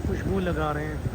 खुशबू लगा रहे हैं।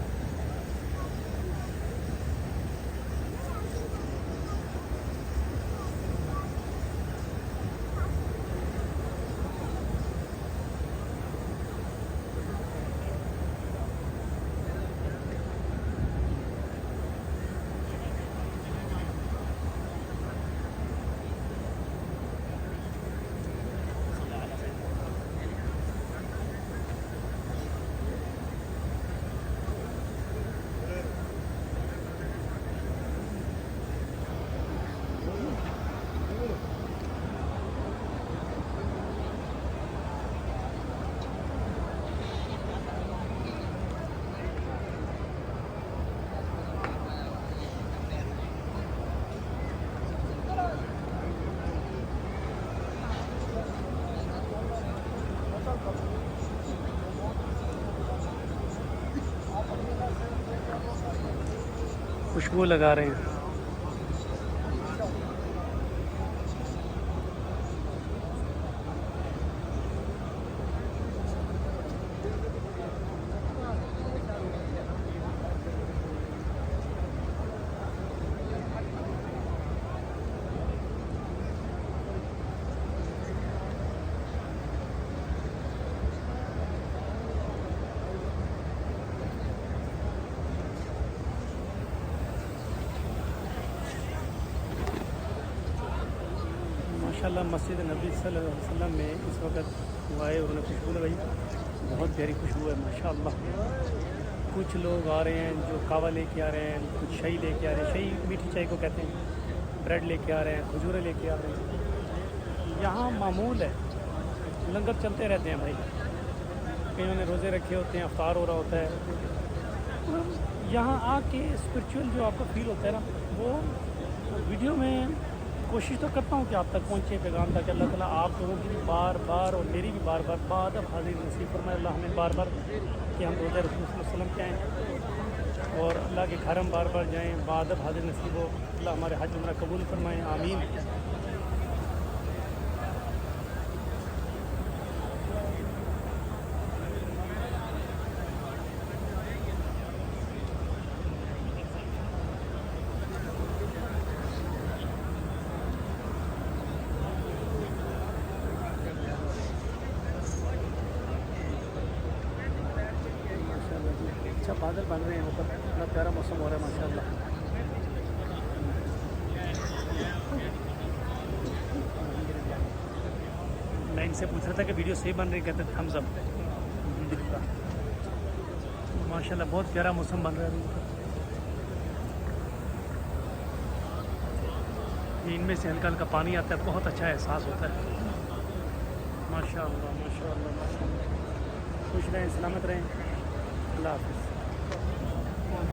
खुशबू लगा रहे हैं। माशाल्लाह मस्जिद नबी सल्लल्लाहु अलैहि वसल्लम में इस वक्त हुआ है, उन्होंने खुशबू लगाई, बहुत प्यारी खुशबू है माशाल्लाह। कुछ लोग आ रहे हैं जो कावा लेके आ रहे हैं, कुछ शाही लेके आ रहे हैं, शाही मीठी चाय को कहते हैं, ब्रेड लेके आ रहे हैं, खजूरें लेके आ रहे हैं। यहाँ मामूल है, लंगर चलते रहते हैं भाई, कईयों ने रोज़े रखे होते हैं, अफ्तार हो रहा होता है। यहाँ आके स्पिरिचुअल जो आपको फील होता है ना, वो वीडियो में कोशिश तो करता हूँ कि आप तक पहुँचे पैगाम, ताकि अल्लाह ताला आप लोगों की भी बार बार और मेरी भी बार बार बादब हाजिर नसीब फरमाए अल्लाह हमें बार बार, कि हम रोज़ा रसूल सल्लल्लाहु अलैहि वसल्लम के आएँ और अल्लाह के घर हम बार बार जाएँ, बादब हाजिर नसीब हो, अल्लाह हमारे हज उम्रा कबूल फरमाएँ, आमीन। अच्छा बादल बन रहे हैं ऊपर, बड़ा प्यारा मौसम हो रहा है माशाल्लाह। मैं इनसे पूछ रहा था कि वीडियो सही बन रही, कहते थम्स अप। माशाल्लाह बहुत प्यारा मौसम बन रहा है ऊपर। ये इनमें से हल्का हल्का पानी आता है, बहुत अच्छा एहसास होता है माशाल्लाह माशाल्लाह माशाल्लाह। खुश रहें, सलामत रहें, अल्लाह हाफ़िज़।